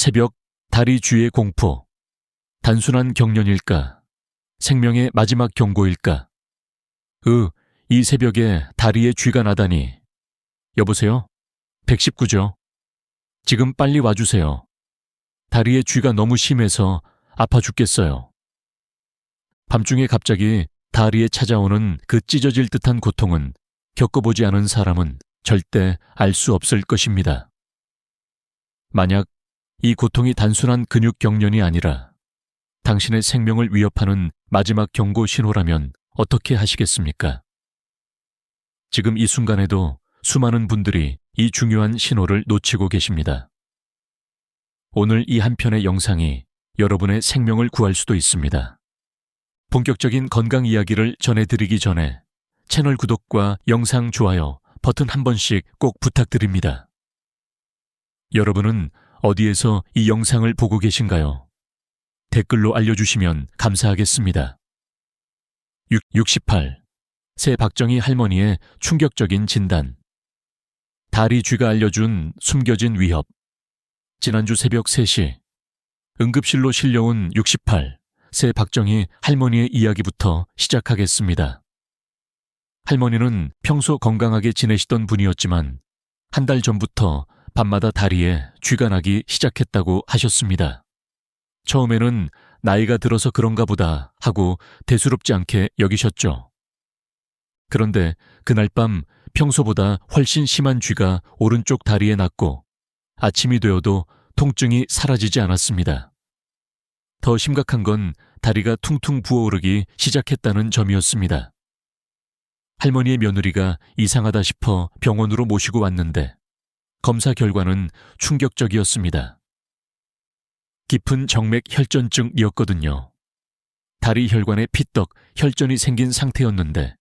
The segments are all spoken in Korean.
새벽 다리 쥐의 공포. 단순한 경련일까? 생명의 마지막 경고일까? 이 새벽에 다리에 쥐가 나다니. 여보세요? 119죠. 지금 빨리 와주세요. 다리에 쥐가 너무 심해서 아파 죽겠어요. 밤중에 갑자기 다리에 찾아오는 그 찢어질 듯한 고통은 겪어보지 않은 사람은 절대 알 수 없을 것입니다. 만약 이 고통이 단순한 근육 경련이 아니라 당신의 생명을 위협하는 마지막 경고 신호라면 어떻게 하시겠습니까? 지금 이 순간에도 수많은 분들이 이 중요한 신호를 놓치고 계십니다. 오늘 이 한 편의 영상이 여러분의 생명을 구할 수도 있습니다. 본격적인 건강 이야기를 전해드리기 전에 채널 구독과 영상 좋아요 버튼 한 번씩 꼭 부탁드립니다. 여러분은 어디에서 이 영상을 보고 계신가요? 댓글로 알려주시면 감사하겠습니다. 68. 새 박정희 할머니의 충격적인 진단. 다리 쥐가 알려준 숨겨진 위협. 지난주 새벽 3시 응급실로 실려온 68. 새 박정희 할머니의 이야기부터 시작하겠습니다. 할머니는 평소 건강하게 지내시던 분이었지만 한 달 전부터 밤마다 다리에 쥐가 나기 시작했다고 하셨습니다. 처음에는 나이가 들어서 그런가 보다 하고 대수롭지 않게 여기셨죠. 그런데 그날 밤 평소보다 훨씬 심한 쥐가 오른쪽 다리에 났고 아침이 되어도 통증이 사라지지 않았습니다. 더 심각한 건 다리가 퉁퉁 부어오르기 시작했다는 점이었습니다. 할머니의 며느리가 이상하다 싶어 병원으로 모시고 왔는데 검사 결과는 충격적이었습니다. 깊은 정맥 혈전증이었거든요. 다리 혈관에 피떡, 혈전이 생긴 상태였는데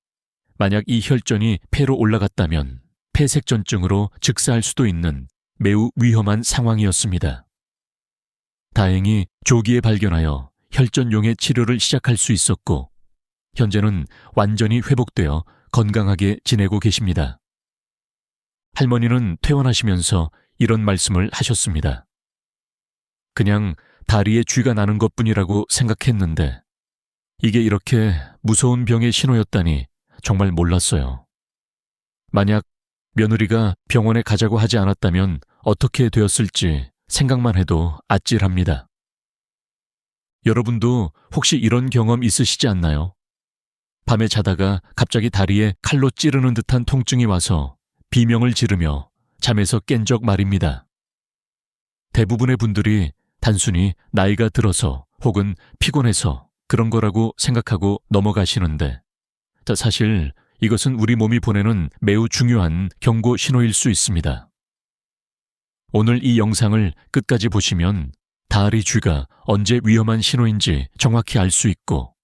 만약 이 혈전이 폐로 올라갔다면 폐색전증으로 즉사할 수도 있는 매우 위험한 상황이었습니다. 다행히 조기에 발견하여 혈전용의 치료를 시작할 수 있었고 현재는 완전히 회복되어 건강하게 지내고 계십니다. 할머니는 퇴원하시면서 이런 말씀을 하셨습니다. 그냥 다리에 쥐가 나는 것뿐이라고 생각했는데 이게 이렇게 무서운 병의 신호였다니 정말 몰랐어요. 만약 며느리가 병원에 가자고 하지 않았다면 어떻게 되었을지 생각만 해도 아찔합니다. 여러분도 혹시 이런 경험 있으시지 않나요? 밤에 자다가 갑자기 다리에 칼로 찌르는 듯한 통증이 와서 비명을 지르며 잠에서 깬 적 말입니다. 대부분의 분들이 단순히 나이가 들어서 혹은 피곤해서 그런 거라고 생각하고 넘어가시는데 사실 이것은 우리 몸이 보내는 매우 중요한 경고 신호일 수 있습니다. 오늘 이 영상을 끝까지 보시면 다리 쥐가 언제 위험한 신호인지 정확히 알 수 있고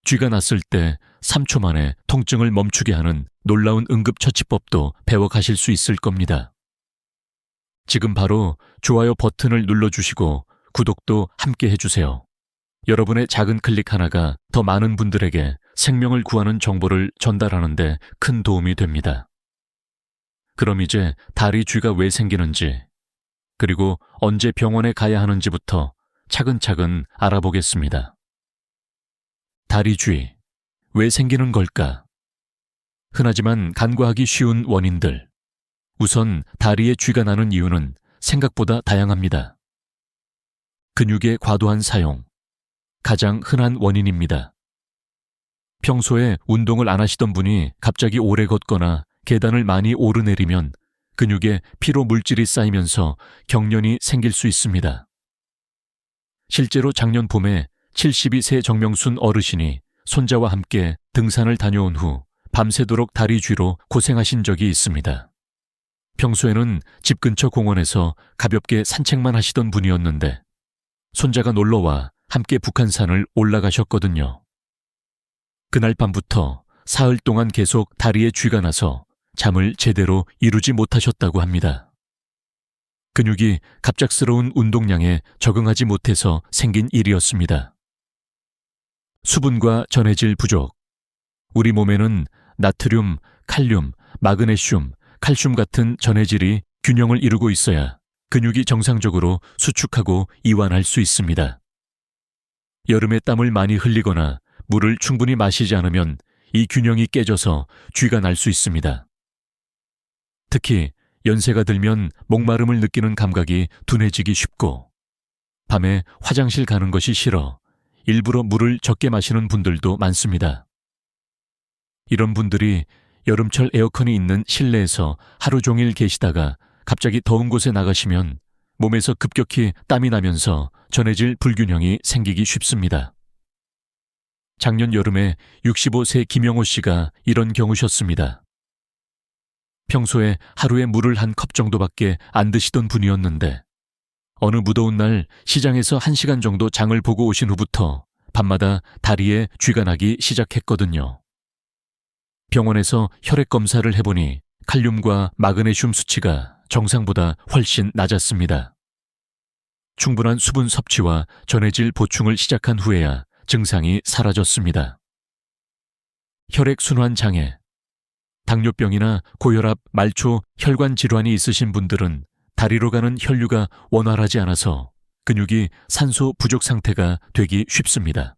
쥐가 났을 때 3초 만에 통증을 멈추게 하는 놀라운 응급처치법도 배워가실 수 있을 겁니다. 지금 바로 좋아요 버튼을 눌러주시고 구독도 함께 해주세요. 여러분의 작은 클릭 하나가 더 많은 분들에게 생명을 구하는 정보를 전달하는 데 큰 도움이 됩니다. 그럼 이제 다리 쥐가 왜 생기는지 그리고 언제 병원에 가야 하는지부터 차근차근 알아보겠습니다. 다리 쥐, 왜 생기는 걸까? 흔하지만 간과하기 쉬운 원인들. 우선 다리에 쥐가 나는 이유는 생각보다 다양합니다. 근육의 과도한 사용, 가장 흔한 원인입니다. 평소에 운동을 안 하시던 분이 갑자기 오래 걷거나 계단을 많이 오르내리면 근육에 피로 물질이 쌓이면서 경련이 생길 수 있습니다. 실제로 작년 봄에 72세 정명순 어르신이 손자와 함께 등산을 다녀온 후 밤새도록 다리 쥐로 고생하신 적이 있습니다. 평소에는 집 근처 공원에서 가볍게 산책만 하시던 분이었는데 손자가 놀러와 함께 북한산을 올라가셨거든요. 그날 밤부터 사흘 동안 계속 다리에 쥐가 나서 잠을 제대로 이루지 못하셨다고 합니다. 근육이 갑작스러운 운동량에 적응하지 못해서 생긴 일이었습니다. 수분과 전해질 부족. 우리 몸에는 나트륨, 칼륨, 마그네슘, 칼슘 같은 전해질이 균형을 이루고 있어야 근육이 정상적으로 수축하고 이완할 수 있습니다. 여름에 땀을 많이 흘리거나 물을 충분히 마시지 않으면 이 균형이 깨져서 쥐가 날 수 있습니다. 특히 연세가 들면 목마름을 느끼는 감각이 둔해지기 쉽고 밤에 화장실 가는 것이 싫어 일부러 물을 적게 마시는 분들도 많습니다. 이런 분들이 여름철 에어컨이 있는 실내에서 하루 종일 계시다가 갑자기 더운 곳에 나가시면 몸에서 급격히 땀이 나면서 전해질 불균형이 생기기 쉽습니다. 작년 여름에 65세 김영호 씨가 이런 경우셨습니다. 평소에 하루에 물을 한 컵 정도밖에 안 드시던 분이었는데 어느 무더운 날 시장에서 1시간 정도 장을 보고 오신 후부터 밤마다 다리에 쥐가 나기 시작했거든요. 병원에서 혈액 검사를 해보니 칼륨과 마그네슘 수치가 정상보다 훨씬 낮았습니다. 충분한 수분 섭취와 전해질 보충을 시작한 후에야 증상이 사라졌습니다. 혈액순환 장애, 당뇨병이나 고혈압, 말초, 혈관 질환이 있으신 분들은 다리로 가는 혈류가 원활하지 않아서 근육이 산소 부족 상태가 되기 쉽습니다.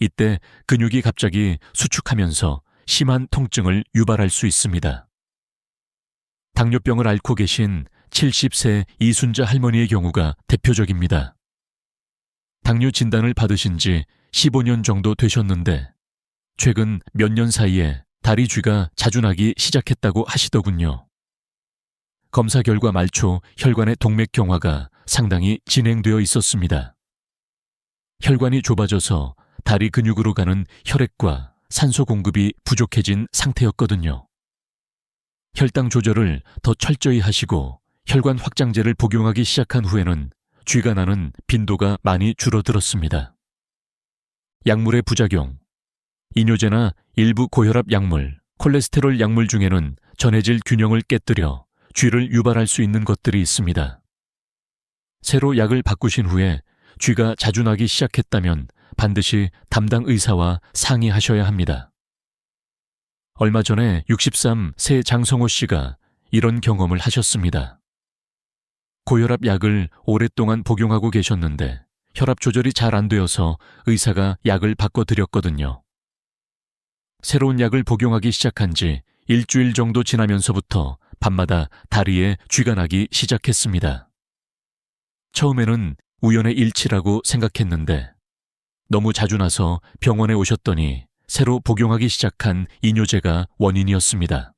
이때 근육이 갑자기 수축하면서 심한 통증을 유발할 수 있습니다. 당뇨병을 앓고 계신 70세 이순자 할머니의 경우가 대표적입니다. 당뇨 진단을 받으신 지 15년 정도 되셨는데 최근 몇 년 사이에 다리 쥐가 자주 나기 시작했다고 하시더군요. 검사 결과 말초 혈관의 동맥 경화가 상당히 진행되어 있었습니다. 혈관이 좁아져서 다리 근육으로 가는 혈액과 산소 공급이 부족해진 상태였거든요. 혈당 조절을 더 철저히 하시고 혈관 확장제를 복용하기 시작한 후에는 쥐가 나는 빈도가 많이 줄어들었습니다. 약물의 부작용, 이뇨제나 일부 고혈압 약물, 콜레스테롤 약물 중에는 전해질 균형을 깨뜨려 쥐를 유발할 수 있는 것들이 있습니다. 새로 약을 바꾸신 후에 쥐가 자주 나기 시작했다면 반드시 담당 의사와 상의하셔야 합니다. 얼마 전에 63세 장성호 씨가 이런 경험을 하셨습니다. 고혈압 약을 오랫동안 복용하고 계셨는데 혈압 조절이 잘 안 되어서 의사가 약을 바꿔드렸거든요. 새로운 약을 복용하기 시작한 지 일주일 정도 지나면서부터 밤마다 다리에 쥐가 나기 시작했습니다. 처음에는 우연의 일치라고 생각했는데 너무 자주 나서 병원에 오셨더니 새로 복용하기 시작한 이뇨제가 원인이었습니다.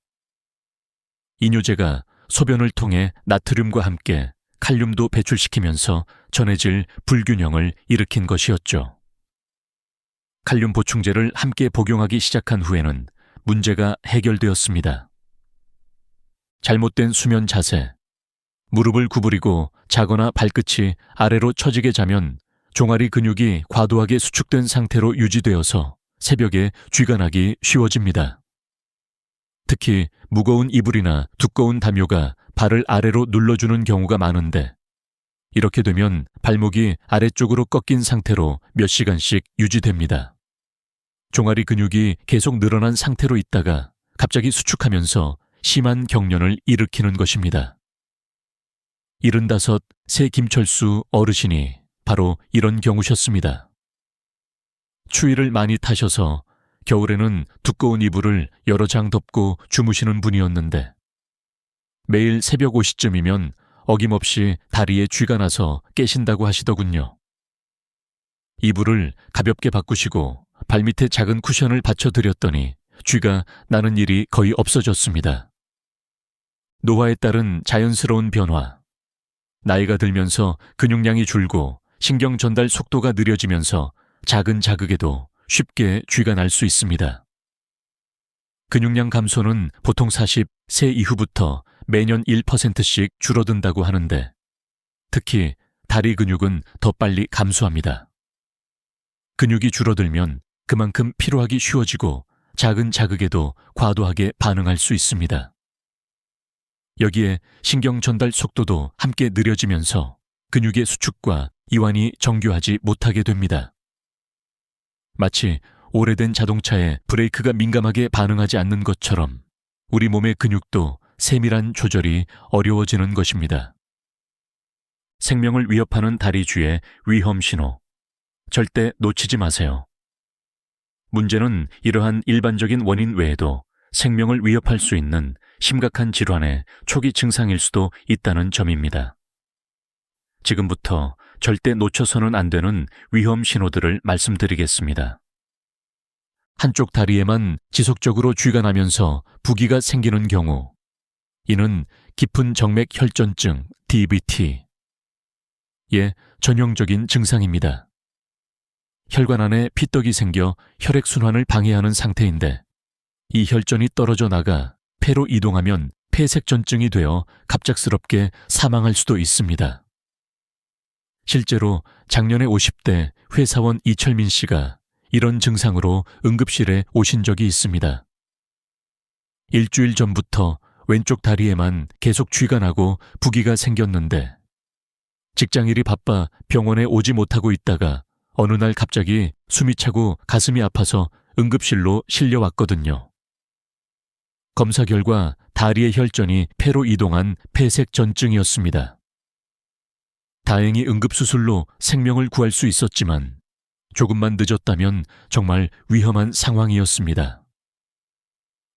이뇨제가 소변을 통해 나트륨과 함께 칼륨도 배출시키면서 전해질 불균형을 일으킨 것이었죠. 칼륨 보충제를 함께 복용하기 시작한 후에는 문제가 해결되었습니다. 잘못된 수면 자세, 무릎을 구부리고 자거나 발끝이 아래로 처지게 자면 종아리 근육이 과도하게 수축된 상태로 유지되어서 새벽에 쥐가 나기 쉬워집니다. 특히 무거운 이불이나 두꺼운 담요가 발을 아래로 눌러주는 경우가 많은데 이렇게 되면 발목이 아래쪽으로 꺾인 상태로 몇 시간씩 유지됩니다. 종아리 근육이 계속 늘어난 상태로 있다가 갑자기 수축하면서 심한 경련을 일으키는 것입니다. 75세 김철수 어르신이 바로 이런 경우셨습니다. 추위를 많이 타셔서 겨울에는 두꺼운 이불을 여러 장 덮고 주무시는 분이었는데 매일 새벽 5시쯤이면 어김없이 다리에 쥐가 나서 깨신다고 하시더군요. 이불을 가볍게 바꾸시고 발밑에 작은 쿠션을 받쳐드렸더니 쥐가 나는 일이 거의 없어졌습니다. 노화에 따른 자연스러운 변화, 나이가 들면서 근육량이 줄고 신경 전달 속도가 느려지면서 작은 자극에도 쉽게 쥐가 날 수 있습니다. 근육량 감소는 보통 40세 이후부터 매년 1%씩 줄어든다고 하는데 특히 다리 근육은 더 빨리 감소합니다. 근육이 줄어들면 그만큼 피로하기 쉬워지고 작은 자극에도 과도하게 반응할 수 있습니다. 여기에 신경 전달 속도도 함께 느려지면서 근육의 수축과 이완이 정교하지 못하게 됩니다. 마치 오래된 자동차에 브레이크가 민감하게 반응하지 않는 것처럼 우리 몸의 근육도 세밀한 조절이 어려워지는 것입니다. 생명을 위협하는 다리 쥐의 위험 신호. 절대 놓치지 마세요. 문제는 이러한 일반적인 원인 외에도 생명을 위협할 수 있는 심각한 질환의 초기 증상일 수도 있다는 점입니다. 지금부터 절대 놓쳐서는 안 되는 위험 신호들을 말씀드리겠습니다. 한쪽 다리에만 지속적으로 쥐가 나면서 부기가 생기는 경우, 이는 깊은 정맥 혈전증 DVT의 전형적인 증상입니다. 혈관 안에 피떡이 생겨 혈액순환을 방해하는 상태인데 이 혈전이 떨어져 나가 폐로 이동하면 폐색전증이 되어 갑작스럽게 사망할 수도 있습니다. 실제로 작년에 50대 회사원 이철민 씨가 이런 증상으로 응급실에 오신 적이 있습니다. 일주일 전부터 왼쪽 다리에만 계속 쥐가 나고 부기가 생겼는데 직장일이 바빠 병원에 오지 못하고 있다가 어느 날 갑자기 숨이 차고 가슴이 아파서 응급실로 실려왔거든요. 검사 결과 다리의 혈전이 폐로 이동한 폐색전증이었습니다. 다행히 응급수술로 생명을 구할 수 있었지만 조금만 늦었다면 정말 위험한 상황이었습니다.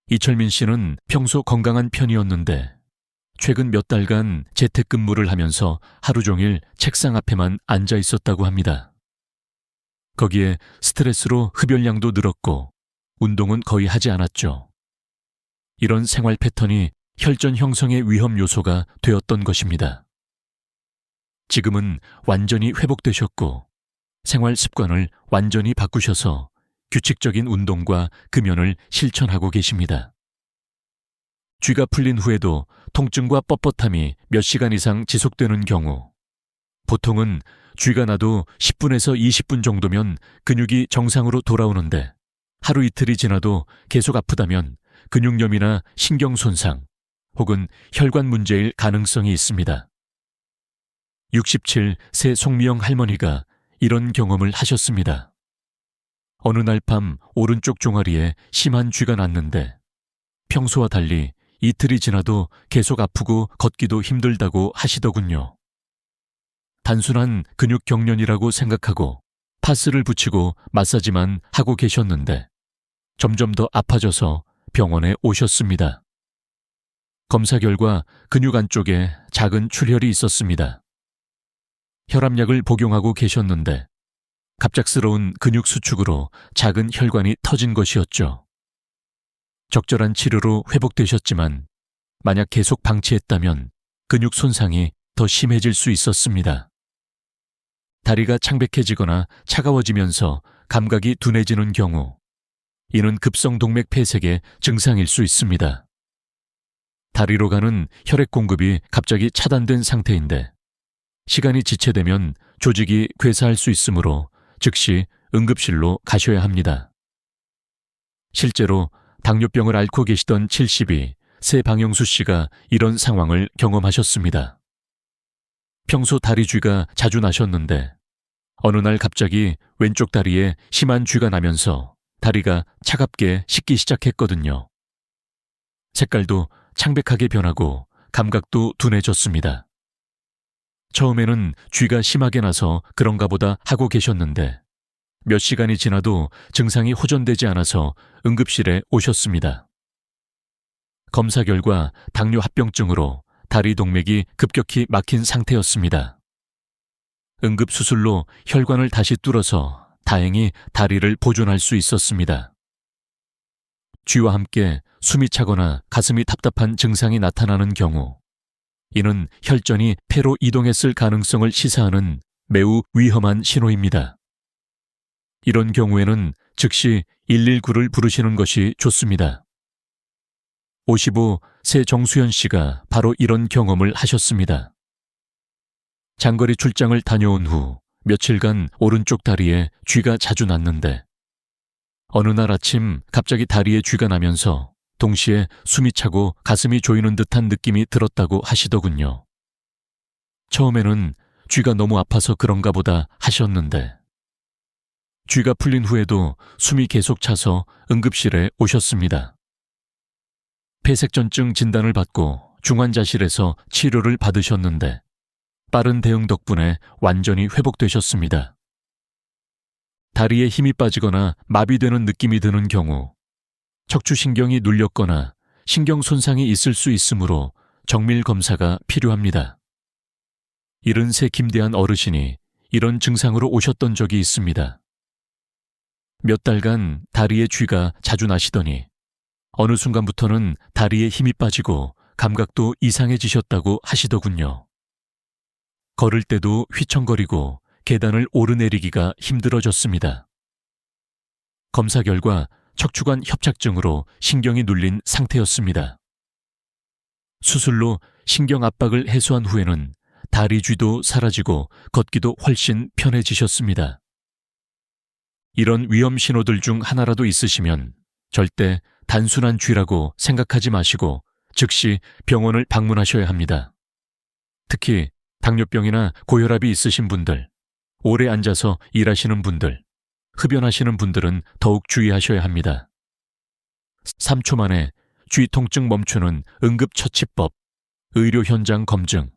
이철민 씨는 평소 건강한 편이었는데 최근 몇 달간 재택근무를 하면서 하루 종일 책상 앞에만 앉아 있었다고 합니다. 거기에 스트레스로 흡연량도 늘었고 운동은 거의 하지 않았죠. 이런 생활 패턴이 혈전 형성의 위험 요소가 되었던 것입니다. 지금은 완전히 회복되셨고 생활 습관을 완전히 바꾸셔서 규칙적인 운동과 금연을 실천하고 계십니다. 쥐가 풀린 후에도 통증과 뻣뻣함이 몇 시간 이상 지속되는 경우, 보통은 쥐가 나도 10분에서 20분 정도면 근육이 정상으로 돌아오는데 하루 이틀이 지나도 계속 아프다면 근육염이나 신경 손상 혹은 혈관 문제일 가능성이 있습니다. 67세 송미영 할머니가 이런 경험을 하셨습니다. 어느 날 밤 오른쪽 종아리에 심한 쥐가 났는데 평소와 달리 이틀이 지나도 계속 아프고 걷기도 힘들다고 하시더군요. 단순한 근육 경련이라고 생각하고 파스를 붙이고 마사지만 하고 계셨는데 점점 더 아파져서 병원에 오셨습니다. 검사 결과 근육 안쪽에 작은 출혈이 있었습니다. 혈압약을 복용하고 계셨는데 갑작스러운 근육 수축으로 작은 혈관이 터진 것이었죠. 적절한 치료로 회복되셨지만 만약 계속 방치했다면 근육 손상이 더 심해질 수 있었습니다. 다리가 창백해지거나 차가워지면서 감각이 둔해지는 경우, 이는 급성 동맥 폐색의 증상일 수 있습니다. 다리로 가는 혈액 공급이 갑자기 차단된 상태인데 시간이 지체되면 조직이 괴사할 수 있으므로 즉시 응급실로 가셔야 합니다. 실제로 당뇨병을 앓고 계시던 72세 방영수 씨가 이런 상황을 경험하셨습니다. 평소 다리 쥐가 자주 나셨는데 어느 날 갑자기 왼쪽 다리에 심한 쥐가 나면서 다리가 차갑게 식기 시작했거든요. 색깔도 창백하게 변하고 감각도 둔해졌습니다. 처음에는 쥐가 심하게 나서 그런가 보다 하고 계셨는데 몇 시간이 지나도 증상이 호전되지 않아서 응급실에 오셨습니다. 검사 결과 당뇨 합병증으로 다리 동맥이 급격히 막힌 상태였습니다. 응급수술로 혈관을 다시 뚫어서 다행히 다리를 보존할 수 있었습니다. 쥐와 함께 숨이 차거나 가슴이 답답한 증상이 나타나는 경우, 이는 혈전이 폐로 이동했을 가능성을 시사하는 매우 위험한 신호입니다. 이런 경우에는 즉시 119를 부르시는 것이 좋습니다. 55세 정수현 씨가 바로 이런 경험을 하셨습니다. 장거리 출장을 다녀온 후 며칠간 오른쪽 다리에 쥐가 자주 났는데 어느 날 아침 갑자기 다리에 쥐가 나면서 동시에 숨이 차고 가슴이 조이는 듯한 느낌이 들었다고 하시더군요. 처음에는 쥐가 너무 아파서 그런가 보다 하셨는데 쥐가 풀린 후에도 숨이 계속 차서 응급실에 오셨습니다. 폐색전증 진단을 받고 중환자실에서 치료를 받으셨는데 빠른 대응 덕분에 완전히 회복되셨습니다. 다리에 힘이 빠지거나 마비되는 느낌이 드는 경우 척추신경이 눌렸거나 신경 손상이 있을 수 있으므로 정밀 검사가 필요합니다. 73 김대한 어르신이 이런 증상으로 오셨던 적이 있습니다. 몇 달간 다리에 쥐가 자주 나시더니 어느 순간부터는 다리에 힘이 빠지고 감각도 이상해지셨다고 하시더군요. 걸을 때도 휘청거리고 계단을 오르내리기가 힘들어졌습니다. 검사 결과 척추관 협착증으로 신경이 눌린 상태였습니다. 수술로 신경 압박을 해소한 후에는 다리 쥐도 사라지고 걷기도 훨씬 편해지셨습니다. 이런 위험 신호들 중 하나라도 있으시면 절대 단순한 쥐라고 생각하지 마시고 즉시 병원을 방문하셔야 합니다. 특히 당뇨병이나 고혈압이 있으신 분들, 오래 앉아서 일하시는 분들, 흡연하시는 분들은 더욱 주의하셔야 합니다. 3초 만에 쥐 통증 멈추는 응급처치법, 의료 현장 검증.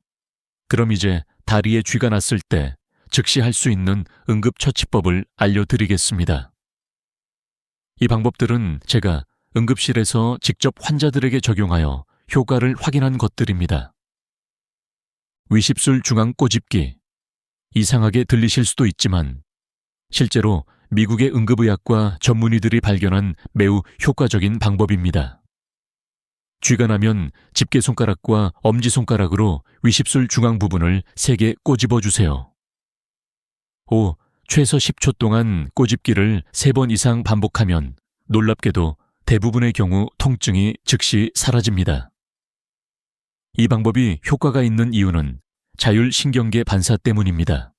그럼 이제 다리에 쥐가 났을 때 즉시 할 수 있는 응급처치법을 알려드리겠습니다. 이 방법들은 제가 응급실에서 직접 환자들에게 적용하여 효과를 확인한 것들입니다. 위십술 중앙 꼬집기. 이상하게 들리실 수도 있지만 실제로 미국의 응급의학과 전문의들이 발견한 매우 효과적인 방법입니다. 쥐가 나면 집게손가락과 엄지손가락으로 위십술 중앙 부분을 세게 꼬집어 주세요. 최소 10초 동안 꼬집기를 3번 이상 반복하면 놀랍게도 대부분의 경우 통증이 즉시 사라집니다. 이 방법이 효과가 있는 이유는 자율신경계 반사 때문입니다.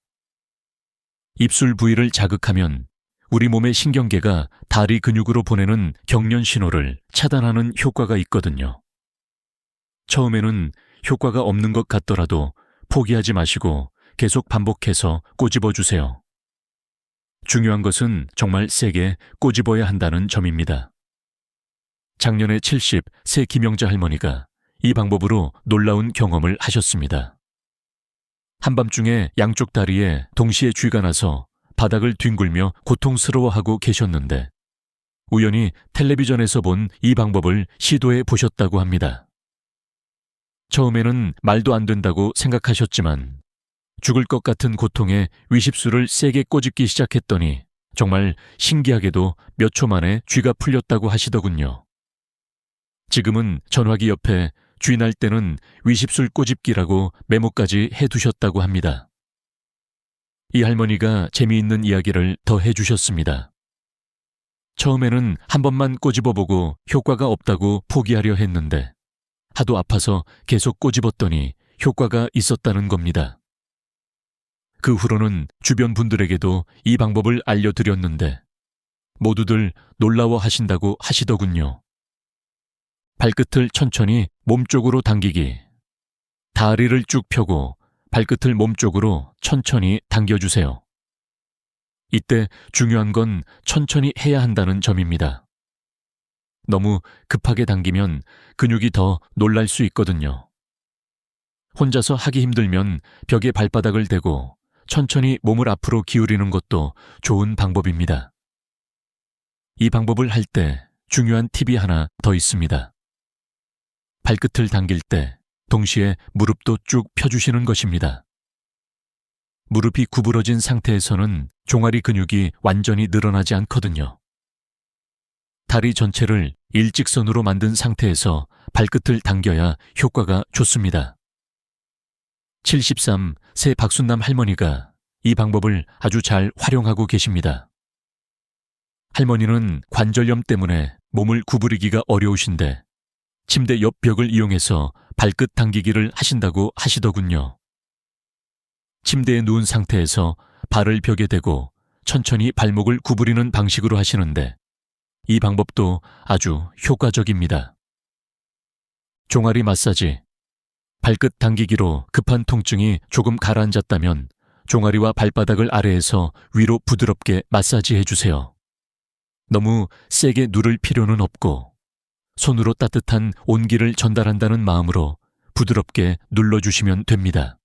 입술 부위를 자극하면 우리 몸의 신경계가 다리 근육으로 보내는 경련 신호를 차단하는 효과가 있거든요. 처음에는 효과가 없는 것 같더라도 포기하지 마시고 계속 반복해서 꼬집어 주세요. 중요한 것은 정말 세게 꼬집어야 한다는 점입니다. 작년에 70세 김영자 할머니가 이 방법으로 놀라운 경험을 하셨습니다. 한밤중에 양쪽 다리에 동시에 쥐가 나서 바닥을 뒹굴며 고통스러워하고 계셨는데 우연히 텔레비전에서 본 이 방법을 시도해 보셨다고 합니다. 처음에는 말도 안 된다고 생각하셨지만 죽을 것 같은 고통에 위십술을 세게 꼬집기 시작했더니 정말 신기하게도 몇 초 만에 쥐가 풀렸다고 하시더군요. 지금은 전화기 옆에 쥐 날 때는 위십술 꼬집기라고 메모까지 해두셨다고 합니다. 이 할머니가 재미있는 이야기를 더 해주셨습니다. 처음에는 한 번만 꼬집어보고 효과가 없다고 포기하려 했는데 하도 아파서 계속 꼬집었더니 효과가 있었다는 겁니다. 그 후로는 주변 분들에게도 이 방법을 알려드렸는데 모두들 놀라워하신다고 하시더군요. 발끝을 천천히 몸쪽으로 당기기. 다리를 쭉 펴고 발끝을 몸쪽으로 천천히 당겨주세요. 이때 중요한 건 천천히 해야 한다는 점입니다. 너무 급하게 당기면 근육이 더 놀랄 수 있거든요. 혼자서 하기 힘들면 벽에 발바닥을 대고 천천히 몸을 앞으로 기울이는 것도 좋은 방법입니다. 이 방법을 할 때 중요한 팁이 하나 더 있습니다. 발끝을 당길 때 동시에 무릎도 쭉 펴주시는 것입니다. 무릎이 구부러진 상태에서는 종아리 근육이 완전히 늘어나지 않거든요. 다리 전체를 일직선으로 만든 상태에서 발끝을 당겨야 효과가 좋습니다. 73세 박순남 할머니가 이 방법을 아주 잘 활용하고 계십니다. 할머니는 관절염 때문에 몸을 구부리기가 어려우신데 침대 옆 벽을 이용해서 발끝 당기기를 하신다고 하시더군요. 침대에 누운 상태에서 발을 벽에 대고 천천히 발목을 구부리는 방식으로 하시는데 이 방법도 아주 효과적입니다. 종아리 마사지. 발끝 당기기로 급한 통증이 조금 가라앉았다면 종아리와 발바닥을 아래에서 위로 부드럽게 마사지해 주세요. 너무 세게 누를 필요는 없고 손으로 따뜻한 온기를 전달한다는 마음으로 부드럽게 눌러주시면 됩니다.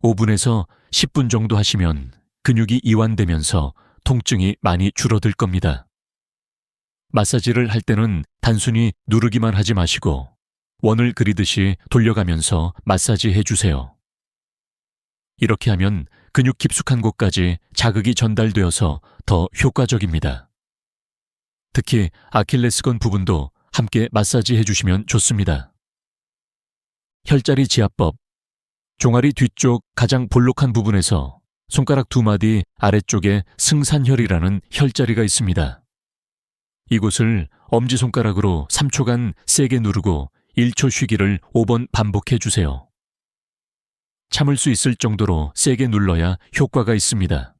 5분에서 10분 정도 하시면 근육이 이완되면서 통증이 많이 줄어들 겁니다. 마사지를 할 때는 단순히 누르기만 하지 마시고 원을 그리듯이 돌려가면서 마사지 해주세요. 이렇게 하면 근육 깊숙한 곳까지 자극이 전달되어서 더 효과적입니다. 특히 아킬레스건 부분도 함께 마사지 해주시면 좋습니다. 혈자리 지압법. 종아리 뒤쪽 가장 볼록한 부분에서 손가락 2마디 아래쪽에 승산혈이라는 혈자리가 있습니다. 이곳을 엄지손가락으로 3초간 세게 누르고 1초 쉬기를 5번 반복해 주세요. 참을 수 있을 정도로 세게 눌러야 효과가 있습니다.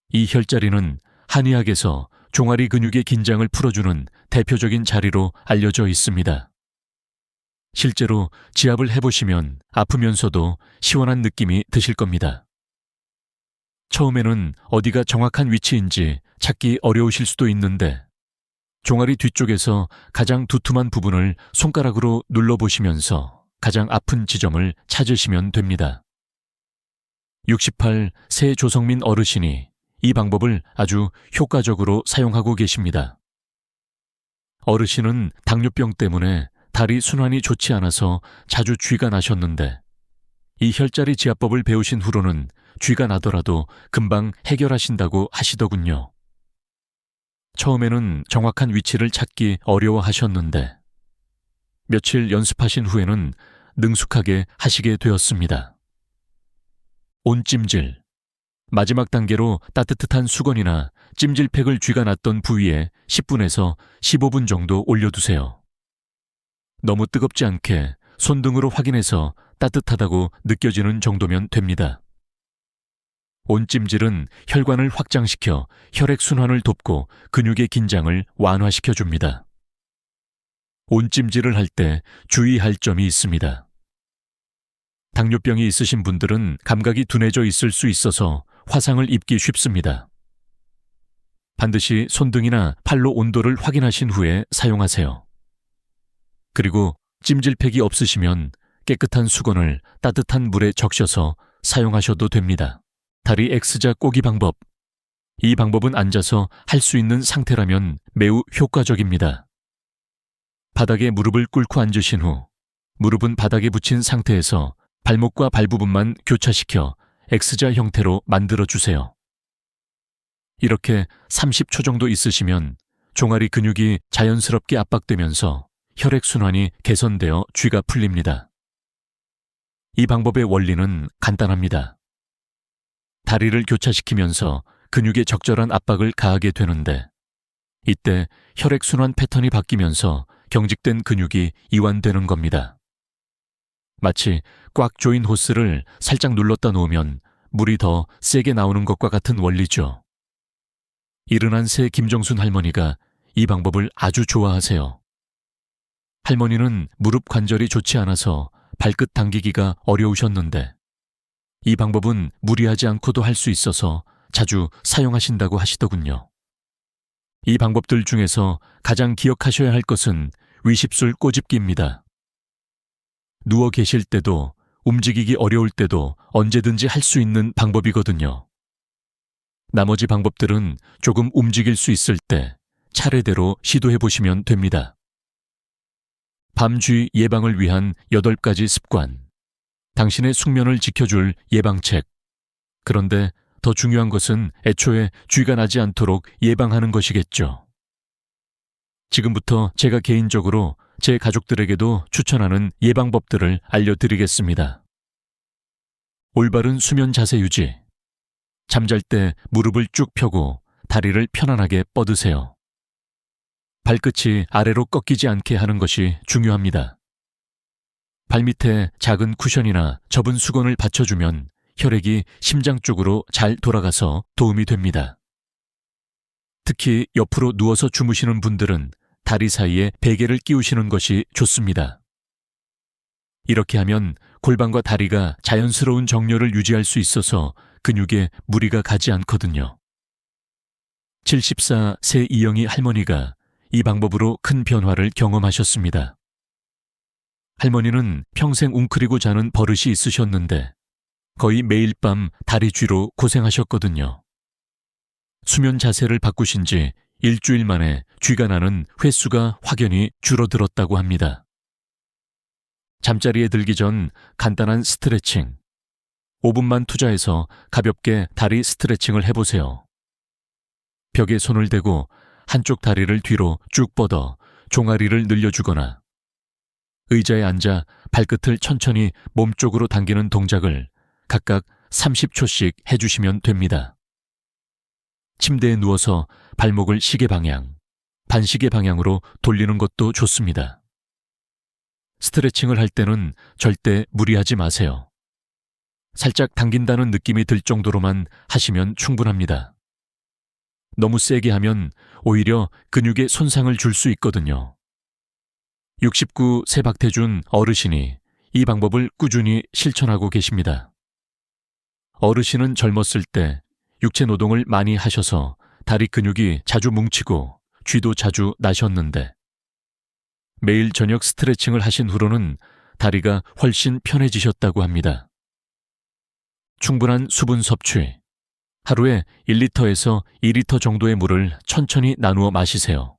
이 혈자리는 한의학에서 종아리 근육의 긴장을 풀어주는 대표적인 자리로 알려져 있습니다. 실제로 지압을 해보시면 아프면서도 시원한 느낌이 드실 겁니다. 처음에는 어디가 정확한 위치인지 찾기 어려우실 수도 있는데 종아리 뒤쪽에서 가장 두툼한 부분을 손가락으로 눌러보시면서 가장 아픈 지점을 찾으시면 됩니다. 68 새 조성민 어르신이 이 방법을 아주 효과적으로 사용하고 계십니다. 어르신은 당뇨병 때문에 다리 순환이 좋지 않아서 자주 쥐가 나셨는데 이 혈자리 지압법을 배우신 후로는 쥐가 나더라도 금방 해결하신다고 하시더군요. 처음에는 정확한 위치를 찾기 어려워하셨는데 며칠 연습하신 후에는 능숙하게 하시게 되었습니다. 온찜질. 마지막 단계로 따뜻한 수건이나 찜질팩을 쥐가 났던 부위에 10분에서 15분 정도 올려두세요. 너무 뜨겁지 않게 손등으로 확인해서 따뜻하다고 느껴지는 정도면 됩니다. 온찜질은 혈관을 확장시켜 혈액순환을 돕고 근육의 긴장을 완화시켜 줍니다. 온찜질을 할 때 주의할 점이 있습니다. 당뇨병이 있으신 분들은 감각이 둔해져 있을 수 있어서 화상을 입기 쉽습니다. 반드시 손등이나 팔로 온도를 확인하신 후에 사용하세요. 그리고 찜질팩이 없으시면 깨끗한 수건을 따뜻한 물에 적셔서 사용하셔도 됩니다. 다리 X자 꼬기 방법. 이 방법은 앉아서 할 수 있는 상태라면 매우 효과적입니다. 바닥에 무릎을 꿇고 앉으신 후 무릎은 바닥에 붙인 상태에서 발목과 발 부분만 교차시켜 X자 형태로 만들어주세요. 이렇게 30초 정도 있으시면 종아리 근육이 자연스럽게 압박되면서 혈액순환이 개선되어 쥐가 풀립니다. 이 방법의 원리는 간단합니다. 다리를 교차시키면서 근육에 적절한 압박을 가하게 되는데 이때 혈액순환 패턴이 바뀌면서 경직된 근육이 이완되는 겁니다. 마치 꽉 조인 호스를 살짝 눌렀다 놓으면 물이 더 세게 나오는 것과 같은 원리죠. 이른한 새 김정순 할머니가 이 방법을 아주 좋아하세요. 할머니는 무릎 관절이 좋지 않아서 발끝 당기기가 어려우셨는데 이 방법은 무리하지 않고도 할 수 있어서 자주 사용하신다고 하시더군요. 이 방법들 중에서 가장 기억하셔야 할 것은 위십술 꼬집기입니다. 누워 계실 때도 움직이기 어려울 때도 언제든지 할 수 있는 방법이거든요. 나머지 방법들은 조금 움직일 수 있을 때 차례대로 시도해 보시면 됩니다. 밤쥐 예방을 위한 8가지 습관. 당신의 숙면을 지켜줄 예방책. 그런데 더 중요한 것은 애초에 쥐가 나지 않도록 예방하는 것이겠죠. 지금부터 제가 개인적으로 제 가족들에게도 추천하는 예방법들을 알려드리겠습니다. 올바른 수면 자세 유지. 잠잘 때 무릎을 쭉 펴고 다리를 편안하게 뻗으세요. 발끝이 아래로 꺾이지 않게 하는 것이 중요합니다. 발밑에 작은 쿠션이나 접은 수건을 받쳐주면 혈액이 심장 쪽으로 잘 돌아가서 도움이 됩니다. 특히 옆으로 누워서 주무시는 분들은 다리 사이에 베개를 끼우시는 것이 좋습니다. 이렇게 하면 골반과 다리가 자연스러운 정렬을 유지할 수 있어서 근육에 무리가 가지 않거든요. 74 새 이영희 할머니가 이 방법으로 큰 변화를 경험하셨습니다. 할머니는 평생 웅크리고 자는 버릇이 있으셨는데 거의 매일 밤 다리 쥐로 고생하셨거든요. 수면 자세를 바꾸신 지 일주일 만에 쥐가 나는 횟수가 확연히 줄어들었다고 합니다. 잠자리에 들기 전 간단한 스트레칭. 5분만 투자해서 가볍게 다리 스트레칭을 해보세요. 벽에 손을 대고 한쪽 다리를 뒤로 쭉 뻗어 종아리를 늘려주거나 의자에 앉아 발끝을 천천히 몸쪽으로 당기는 동작을 각각 30초씩 해주시면 됩니다. 침대에 누워서 발목을 시계 방향, 반시계 방향으로 돌리는 것도 좋습니다. 스트레칭을 할 때는 절대 무리하지 마세요. 살짝 당긴다는 느낌이 들 정도로만 하시면 충분합니다. 너무 세게 하면 오히려 근육에 손상을 줄 수 있거든요. 69세 박태준 어르신이 이 방법을 꾸준히 실천하고 계십니다. 어르신은 젊었을 때 육체 노동을 많이 하셔서 다리 근육이 자주 뭉치고 쥐도 자주 나셨는데 매일 저녁 스트레칭을 하신 후로는 다리가 훨씬 편해지셨다고 합니다. 충분한 수분 섭취. 하루에 1리터에서 2리터 정도의 물을 천천히 나누어 마시세요.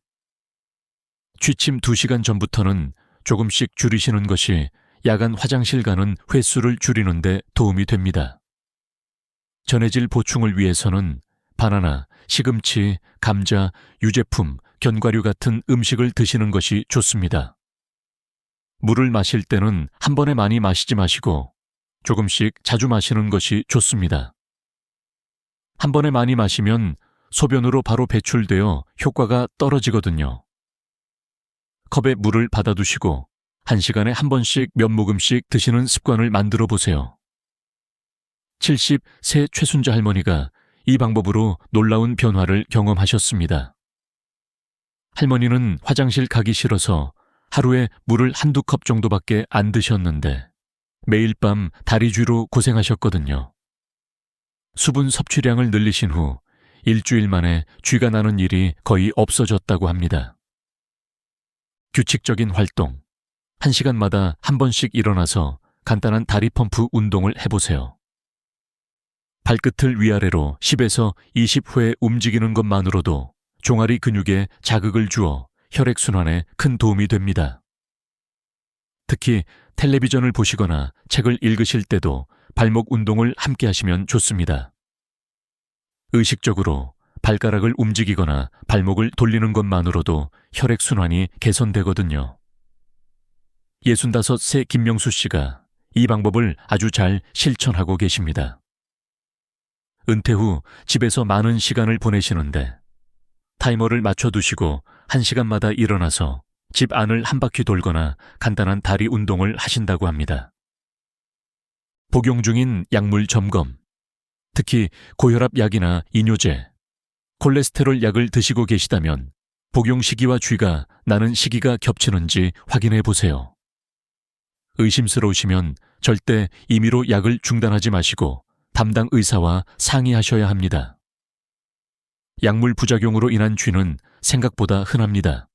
취침 2시간 전부터는 조금씩 줄이시는 것이 야간 화장실 가는 횟수를 줄이는 데 도움이 됩니다. 전해질 보충을 위해서는 바나나, 시금치, 감자, 유제품, 견과류 같은 음식을 드시는 것이 좋습니다. 물을 마실 때는 한 번에 많이 마시지 마시고 조금씩 자주 마시는 것이 좋습니다. 한 번에 많이 마시면 소변으로 바로 배출되어 효과가 떨어지거든요. 컵에 물을 받아두시고 1시간에 한 번씩 몇 모금씩 드시는 습관을 만들어 보세요. 70세 최순자 할머니가 이 방법으로 놀라운 변화를 경험하셨습니다. 할머니는 화장실 가기 싫어서 하루에 물을 한두 컵 정도밖에 안 드셨는데 매일 밤 다리 쥐로 고생하셨거든요. 수분 섭취량을 늘리신 후 일주일 만에 쥐가 나는 일이 거의 없어졌다고 합니다. 규칙적인 활동, 1시간마다 한 번씩 일어나서 간단한 다리 펌프 운동을 해보세요. 발끝을 위아래로 10에서 20회 움직이는 것만으로도 종아리 근육에 자극을 주어 혈액순환에 큰 도움이 됩니다. 특히 텔레비전을 보시거나 책을 읽으실 때도 발목 운동을 함께 하시면 좋습니다. 의식적으로 발가락을 움직이거나 발목을 돌리는 것만으로도 혈액순환이 개선되거든요. 65세 김명수 씨가 이 방법을 아주 잘 실천하고 계십니다. 은퇴 후 집에서 많은 시간을 보내시는데 타이머를 맞춰두시고 1시간마다 일어나서 집 안을 한 바퀴 돌거나 간단한 다리 운동을 하신다고 합니다. 복용 중인 약물 점검, 특히 고혈압 약이나 이뇨제, 콜레스테롤 약을 드시고 계시다면 복용 시기와 쥐가 나는 시기가 겹치는지 확인해 보세요. 의심스러우시면 절대 임의로 약을 중단하지 마시고 담당 의사와 상의하셔야 합니다. 약물 부작용으로 인한 쥐는 생각보다 흔합니다.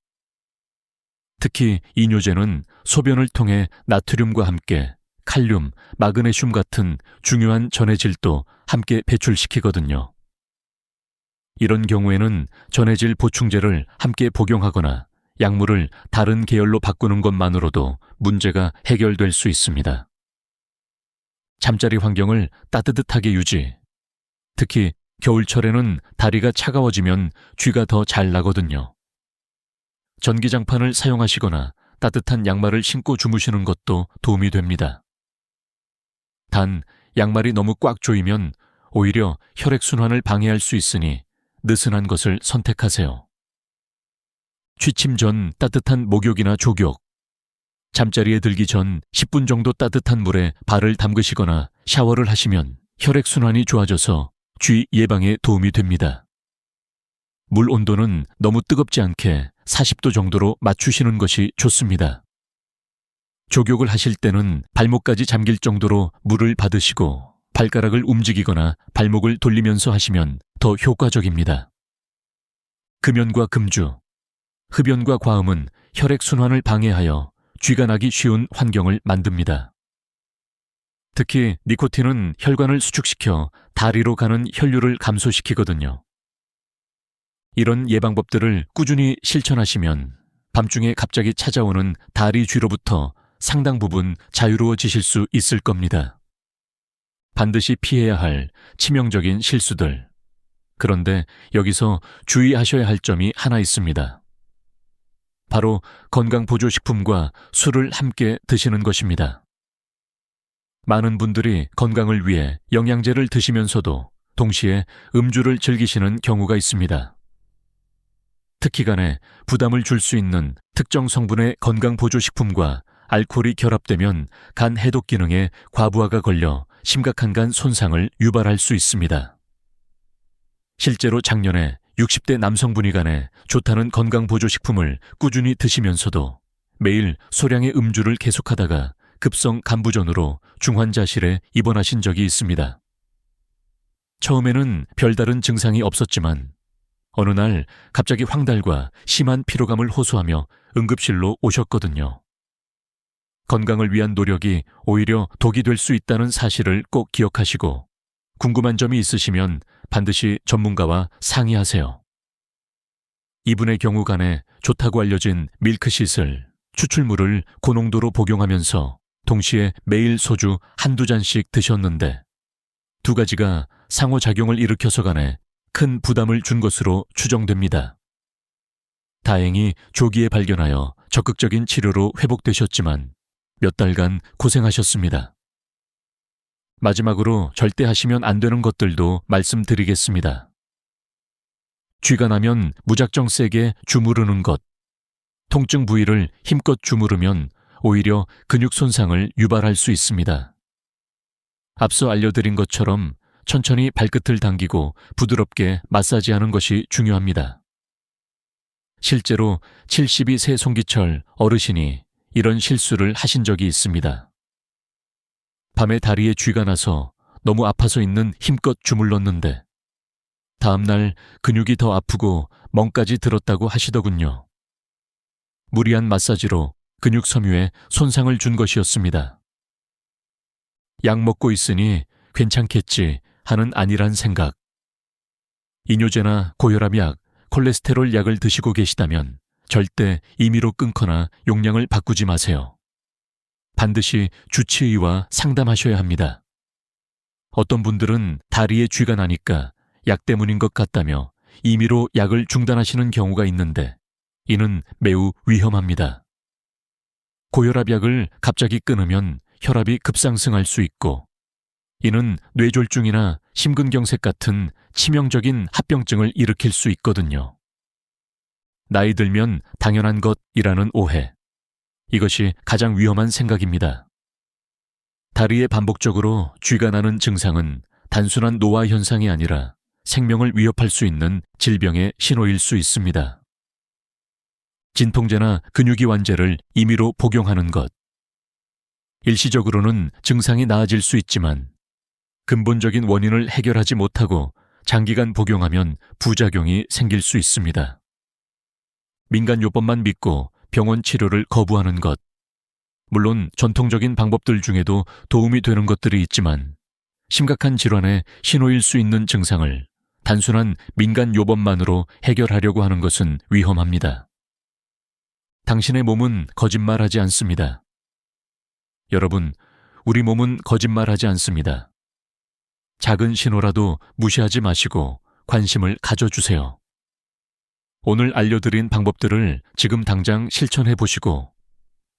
특히 이뇨제는 소변을 통해 나트륨과 함께 칼륨, 마그네슘 같은 중요한 전해질도 함께 배출시키거든요. 이런 경우에는 전해질 보충제를 함께 복용하거나 약물을 다른 계열로 바꾸는 것만으로도 문제가 해결될 수 있습니다. 잠자리 환경을 따뜻하게 유지. 특히 겨울철에는 다리가 차가워지면 쥐가 더 잘 나거든요. 전기장판을 사용하시거나 따뜻한 양말을 신고 주무시는 것도 도움이 됩니다. 단, 양말이 너무 꽉 조이면 오히려 혈액순환을 방해할 수 있으니 느슨한 것을 선택하세요. 취침 전 따뜻한 목욕이나 족욕, 잠자리에 들기 전 10분 정도 따뜻한 물에 발을 담그시거나 샤워를 하시면 혈액순환이 좋아져서 쥐 예방에 도움이 됩니다. 물 온도는 너무 뜨겁지 않게 40도 정도로 맞추시는 것이 좋습니다. 족욕을 하실 때는 발목까지 잠길 정도로 물을 받으시고 발가락을 움직이거나 발목을 돌리면서 하시면 더 효과적입니다. 금연과 금주, 흡연과 과음은 혈액순환을 방해하여 쥐가 나기 쉬운 환경을 만듭니다. 특히 니코틴은 혈관을 수축시켜 다리로 가는 혈류를 감소시키거든요. 이런 예방법들을 꾸준히 실천하시면 밤중에 갑자기 찾아오는 다리 쥐로부터 상당 부분 자유로워지실 수 있을 겁니다. 반드시 피해야 할 치명적인 실수들. 그런데 여기서 주의하셔야 할 점이 하나 있습니다. 바로 건강보조식품과 술을 함께 드시는 것입니다. 많은 분들이 건강을 위해 영양제를 드시면서도 동시에 음주를 즐기시는 경우가 있습니다. 특히 간에 부담을 줄 수 있는 특정 성분의 건강보조식품과 알코올이 결합되면 간 해독 기능에 과부하가 걸려 심각한 간 손상을 유발할 수 있습니다. 실제로 작년에 60대 남성분이 간에 좋다는 건강보조식품을 꾸준히 드시면서도 매일 소량의 음주를 계속하다가 급성 간부전으로 중환자실에 입원하신 적이 있습니다. 처음에는 별다른 증상이 없었지만 어느 날 갑자기 황달과 심한 피로감을 호소하며 응급실로 오셨거든요. 건강을 위한 노력이 오히려 독이 될 수 있다는 사실을 꼭 기억하시고 궁금한 점이 있으시면 반드시 전문가와 상의하세요. 이분의 경우 간에 좋다고 알려진 밀크시슬, 추출물을 고농도로 복용하면서 동시에 매일 소주 한두 잔씩 드셨는데 두 가지가 상호작용을 일으켜서 간에 큰 부담을 준 것으로 추정됩니다. 다행히 조기에 발견하여 적극적인 치료로 회복되셨지만 몇 달간 고생하셨습니다. 마지막으로 절대 하시면 안 되는 것들도 말씀드리겠습니다. 쥐가 나면 무작정 세게 주무르는 것, 통증 부위를 힘껏 주무르면 오히려 근육 손상을 유발할 수 있습니다. 앞서 알려드린 것처럼 천천히 발끝을 당기고 부드럽게 마사지하는 것이 중요합니다. 실제로 72세 송기철 어르신이 이런 실수를 하신 적이 있습니다. 밤에 다리에 쥐가 나서 너무 아파서 있는 힘껏 주물렀는데 다음날 근육이 더 아프고 멍까지 들었다고 하시더군요. 무리한 마사지로 근육 섬유에 손상을 준 것이었습니다. 약 먹고 있으니 괜찮겠지 하는 안일한 생각. 이뇨제나 고혈압약, 콜레스테롤 약을 드시고 계시다면 절대 임의로 끊거나 용량을 바꾸지 마세요. 반드시 주치의와 상담하셔야 합니다. 어떤 분들은 다리에 쥐가 나니까 약 때문인 것 같다며 임의로 약을 중단하시는 경우가 있는데 이는 매우 위험합니다. 고혈압약을 갑자기 끊으면 혈압이 급상승할 수 있고 이는 뇌졸중이나 심근경색 같은 치명적인 합병증을 일으킬 수 있거든요. 나이 들면 당연한 것이라는 오해. 이것이 가장 위험한 생각입니다. 다리에 반복적으로 쥐가 나는 증상은 단순한 노화 현상이 아니라 생명을 위협할 수 있는 질병의 신호일 수 있습니다. 진통제나 근육이완제를 임의로 복용하는 것. 일시적으로는 증상이 나아질 수 있지만 근본적인 원인을 해결하지 못하고 장기간 복용하면 부작용이 생길 수 있습니다. 민간요법만 믿고 병원 치료를 거부하는 것. 물론 전통적인 방법들 중에도 도움이 되는 것들이 있지만 심각한 질환의 신호일 수 있는 증상을 단순한 민간요법만으로 해결하려고 하는 것은 위험합니다. 당신의 몸은 거짓말하지 않습니다. 여러분, 우리 몸은 거짓말하지 않습니다. 작은 신호라도 무시하지 마시고 관심을 가져주세요. 오늘 알려드린 방법들을 지금 당장 실천해 보시고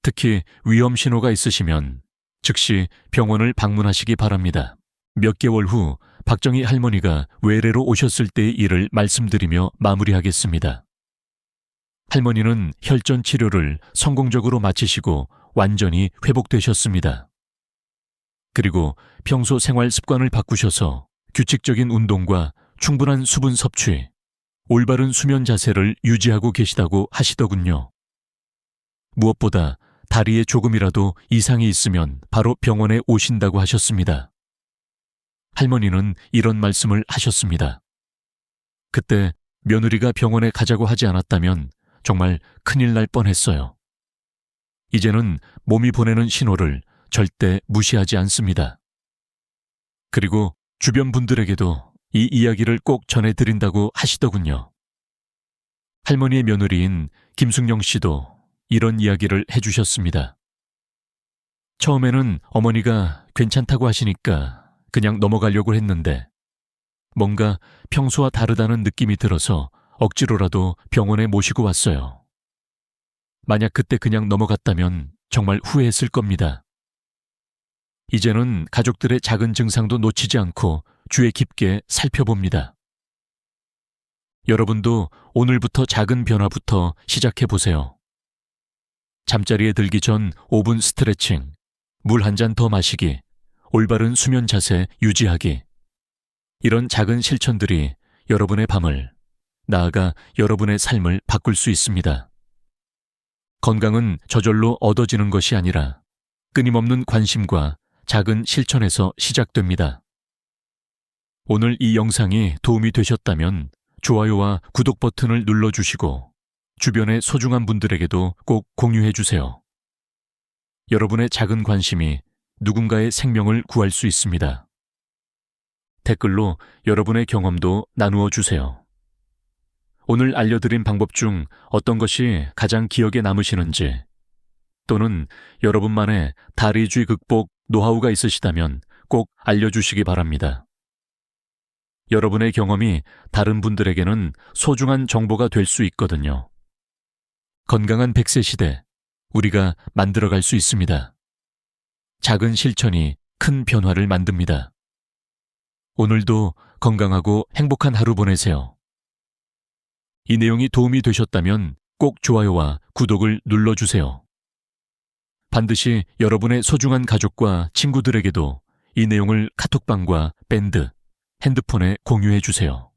특히 위험 신호가 있으시면 즉시 병원을 방문하시기 바랍니다. 몇 개월 후 박정희 할머니가 외래로 오셨을 때의 일을 말씀드리며 마무리하겠습니다. 할머니는 혈전 치료를 성공적으로 마치시고 완전히 회복되셨습니다. 그리고 평소 생활 습관을 바꾸셔서 규칙적인 운동과 충분한 수분 섭취, 올바른 수면 자세를 유지하고 계시다고 하시더군요. 무엇보다 다리에 조금이라도 이상이 있으면 바로 병원에 오신다고 하셨습니다. 할머니는 이런 말씀을 하셨습니다. 그때 며느리가 병원에 가자고 하지 않았다면 정말 큰일 날 뻔했어요. 이제는 몸이 보내는 신호를 절대 무시하지 않습니다. 그리고 주변 분들에게도 이 이야기를 꼭 전해드린다고 하시더군요. 할머니의 며느리인 김숙영 씨도 이런 이야기를 해주셨습니다. 처음에는 어머니가 괜찮다고 하시니까 그냥 넘어가려고 했는데 뭔가 평소와 다르다는 느낌이 들어서 억지로라도 병원에 모시고 왔어요. 만약 그때 그냥 넘어갔다면 정말 후회했을 겁니다. 이제는 가족들의 작은 증상도 놓치지 않고 주의 깊게 살펴봅니다. 여러분도 오늘부터 작은 변화부터 시작해 보세요. 잠자리에 들기 전 5분 스트레칭, 물 한 잔 더 마시기, 올바른 수면 자세 유지하기. 이런 작은 실천들이 여러분의 밤을, 나아가 여러분의 삶을 바꿀 수 있습니다. 건강은 저절로 얻어지는 것이 아니라 끊임없는 관심과 작은 실천에서 시작됩니다. 오늘 이 영상이 도움이 되셨다면 좋아요와 구독 버튼을 눌러주시고 주변의 소중한 분들에게도 꼭 공유해 주세요. 여러분의 작은 관심이 누군가의 생명을 구할 수 있습니다. 댓글로 여러분의 경험도 나누어 주세요. 오늘 알려드린 방법 중 어떤 것이 가장 기억에 남으시는지, 또는 여러분만의 다리쥐 극복 노하우가 있으시다면 꼭 알려주시기 바랍니다. 여러분의 경험이 다른 분들에게는 소중한 정보가 될 수 있거든요. 건강한 100세 시대, 우리가 만들어갈 수 있습니다. 작은 실천이 큰 변화를 만듭니다. 오늘도 건강하고 행복한 하루 보내세요. 이 내용이 도움이 되셨다면 꼭 좋아요와 구독을 눌러주세요. 반드시 여러분의 소중한 가족과 친구들에게도 이 내용을 카톡방과 밴드, 핸드폰에 공유해 주세요.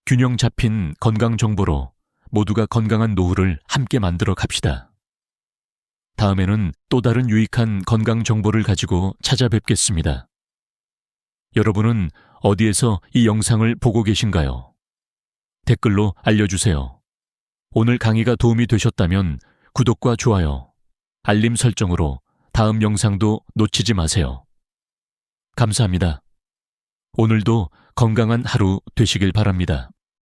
균형 잡힌 건강 정보로 모두가 건강한 노후를 함께 만들어 갑시다. 다음에는 또 다른 유익한 건강 정보를 가지고 찾아뵙겠습니다. 여러분은 어디에서 이 영상을 보고 계신가요? 댓글로 알려주세요. 오늘 강의가 도움이 되셨다면 구독과 좋아요, 알림 설정으로 다음 영상도 놓치지 마세요. 감사합니다. 오늘도 건강한 하루 되시길 바랍니다.